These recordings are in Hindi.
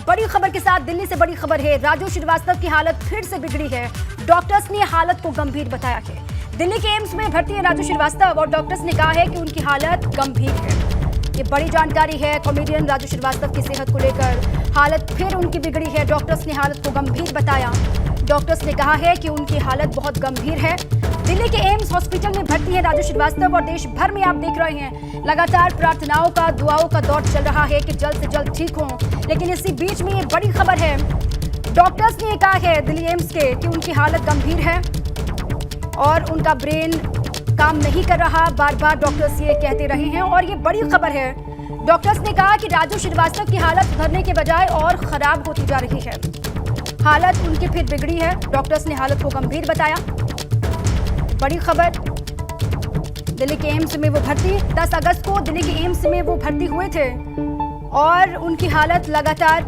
बड़ी खबर के साथ दिल्ली से बड़ी खबर है। राजू श्रीवास्तव की हालत फिर से बिगड़ी है। डॉक्टर्स ने हालत को गंभीर बताया है। दिल्ली के एम्स में भर्ती है राजू श्रीवास्तव और डॉक्टर्स ने कहा है कि उनकी हालत गंभीर है। ये बड़ी जानकारी है। कॉमेडियन राजू श्रीवास्तव की सेहत को लेकर हालत फिर उनकी बिगड़ी है। डॉक्टर्स ने हालत को गंभीर बताया। डॉक्टर्स ने कहा है कि उनकी हालत बहुत गंभीर है। दिल्ली के एम्स हॉस्पिटल में भर्ती है राजू श्रीवास्तव और देश भर में आप देख रहे हैं लगातार प्रार्थनाओं का, दुआओं का दौर चल रहा है कि जल्द से जल्द ठीक हों। लेकिन इसी बीच में ये बड़ी खबर है। डॉक्टर्स ने कहा है दिल्ली एम्स के कि उनकी हालत गंभीर है और उनका ब्रेन काम नहीं कर रहा। बार बार डॉक्टर्स ये कहते रहे हैं और ये बड़ी खबर है। डॉक्टर्स ने कहा कि राजू श्रीवास्तव की हालत सुधरने के बजाय और खराब होती जा रही है। हालत उनकी फिर बिगड़ी है। डॉक्टर्स ने हालत को गंभीर बताया। बड़ी खबर, दिल्ली के एम्स में वो भर्ती 10 अगस्त को दिल्ली के एम्स में वो भर्ती हुए थे और उनकी हालत लगातार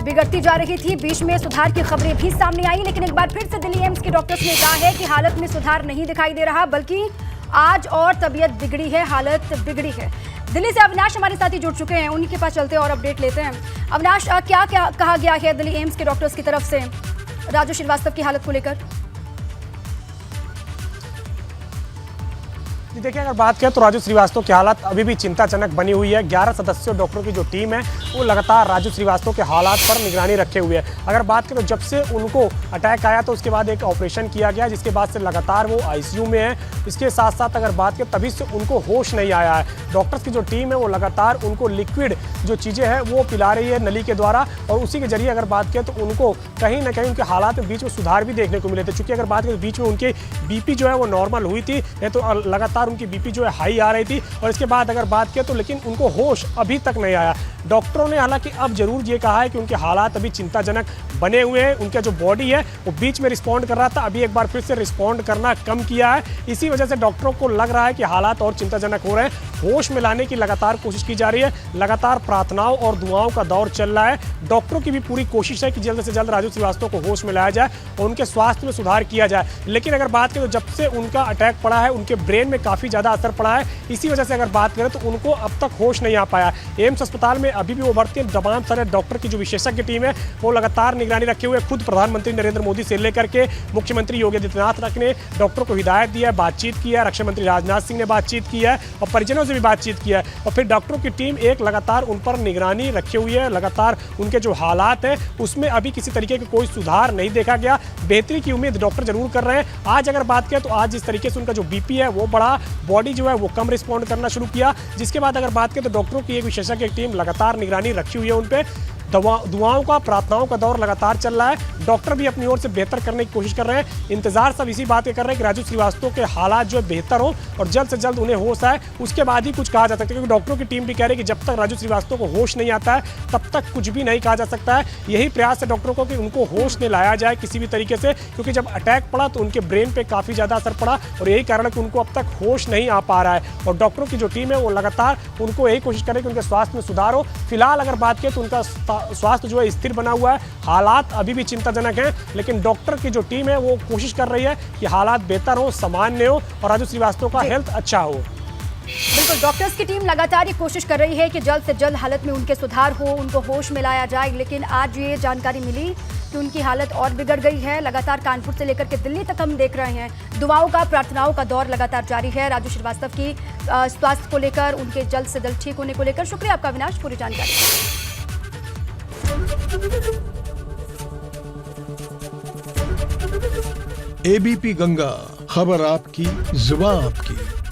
बिगड़ती जा रही थी। बीच में सुधार की खबरें भी सामने आई, लेकिन एक बार फिर से दिल्ली एम्स के डॉक्टर्स ने कहा है कि हालत में सुधार नहीं दिखाई दे रहा, बल्कि आज और तबीयत बिगड़ी है, हालत बिगड़ी है। दिल्ली से अविनाश हमारे साथी जुड़ चुके हैं, उन्हीं के पास चलते हैं और अपडेट लेते हैं। अविनाश, क्या क्या कहा गया है दिल्ली एम्स के डॉक्टर्स की तरफ से राजू श्रीवास्तव की हालत को लेकर? देखिए, अगर बात करें तो राजू श्रीवास्तव की हालत अभी भी चिंताजनक बनी हुई है। 11 सदस्यों डॉक्टरों की जो टीम है वो लगातार राजू श्रीवास्तव के हालात पर निगरानी रखे हुए है। अगर बात करें तो जब से उनको अटैक आया तो उसके बाद एक ऑपरेशन किया गया, जिसके बाद से लगातार वो आईसीयू में है। इसके साथ साथ अगर बात करें तभी से उनको होश नहीं आया है। डॉक्टर्स की जो टीम है वो लगातार उनको लिक्विड जो चीज़ें हैं वो पिला रही है नली के द्वारा, और उसी के जरिए अगर बात करें तो उनको कहीं ना कहीं उनके हालात में बीच में सुधार भी देखने को मिले थे। चूँकि अगर बात करें बीच में उनके बीपी जो है वो नॉर्मल हुई थी, नहीं तो लगातार उनकी बीपी जो है हाई आ रही थी। और इसके बाद अगर बात करें तो लेकिन उनको होश अभी तक नहीं आया। डॉक्टरों ने हालांकि अब जरूर ये कहा है कि उनके हालात अभी चिंताजनक बने हुए हैं। उनका जो बॉडी है वो बीच में रिस्पॉन्ड कर रहा था, अभी एक बार फिर से रिस्पॉन्ड करना कम किया है। इसी वजह से डॉक्टरों को लग रहा है कि हालात और चिंताजनक हो रहे हैं। होश में लाने की लगातार कोशिश की जा रही है। लगातार प्रार्थनाओं और दुआओं का दौर चल रहा है। डॉक्टरों की भी पूरी कोशिश है कि जल्द से जल्द राजू श्रीवास्तव को होश में लाया जाए और उनके स्वास्थ्य में सुधार किया जाए। लेकिन अगर बात करें तो जब से उनका अटैक पड़ा है उनके ब्रेन में काफ़ी ज़्यादा असर पड़ा है। इसी वजह से अगर बात करें तो उनको अब तक होश नहीं आ पाया। एम्स अस्पताल में अभी भी वो भर्ती है। तमाम सारे डॉक्टर की जो विशेषज्ञ टीम है वो लगातार निगरानी रखे हुए। खुद प्रधानमंत्री नरेंद्र मोदी से लेकर के मुख्यमंत्री योगी आदित्यनाथ ने डॉक्टरों को हिदायत दी है, बातचीत की है। रक्षा मंत्री राजनाथ सिंह ने बातचीत की है और परिजनों से भी बातचीत किया है। और फिर डॉक्टरों की टीम एक लगातार उन पर निगरानी रखी हुई है। लगातार उनके जो हालात हैं उसमें अभी किसी तरीके का कोई सुधार नहीं देखा गया। बेहतरी की उम्मीद डॉक्टर जरूर कर रहे हैं। आज अगर बात करें तो आज जिस तरीके से उनका जो बीपी है वो बढ़ा, बॉडी जो है वो कम रिस्पॉन्ड करना शुरू किया। जिसके बाद अगर बात करें तो डॉक्टरों की एक विशेषज्ञ टीम लगातार निगरानी रखी हुई है उन पे। दुआओं का, प्रार्थनाओं का दौर लगातार चल रहा है। डॉक्टर भी अपनी ओर से बेहतर करने की कोशिश कर रहे हैं। इंतजार सब इसी बात के कर रहे हैं कि राजू श्रीवास्तव के हालात जो है बेहतर हो और जल्द से जल्द उन्हें होश आए, उसके बाद ही कुछ कहा जा सकता है। क्योंकि डॉक्टरों की टीम भी कह रही है कि जब तक राजू श्रीवास्तव को होश नहीं आता है तब तक कुछ भी नहीं कहा जा सकता है। यही प्रयास है डॉक्टरों को कि उनको होश में लाया जाए किसी भी तरीके से, क्योंकि जब अटैक पड़ा तो उनके ब्रेन पे काफ़ी ज़्यादा असर पड़ा और यही कारण है कि उनको अब तक होश नहीं आ पा रहा है। और डॉक्टरों की जो टीम है वो लगातार उनको यही कोशिश करे कि उनके स्वास्थ्य में सुधार हो। फिलहाल अगर बात करें तो उनका स्वास्थ्य जो है स्थिर बना हुआ है। हालात अभी भी चिंताजनक हैं, लेकिन डॉक्टर की जो टीम है वो कोशिश कर रही है कि हालात बेहतर हो, सामान्य हो और राजू श्रीवास्तव का हेल्थ अच्छा हो। बिल्कुल, डॉक्टर्स की टीम लगातार ये कोशिश कर रही है कि जल्द से जल्द हालत में उनके सुधार हो, उनको होश में लाया जाए। लेकिन आज ये जानकारी मिली कि उनकी हालत और बिगड़ गई है। लगातार कानपुर से लेकर के दिल्ली तक हम देख रहे हैं दुआओं का, प्रार्थनाओं का दौर लगातार जारी है राजू श्रीवास्तव की स्वास्थ्य को लेकर, उनके जल्द से जल्द ठीक होने को लेकर। शुक्रिया आपका अविनाश पूरी जानकारी। एबीपी गंगा, खबर आपकी, जुबान आपकी।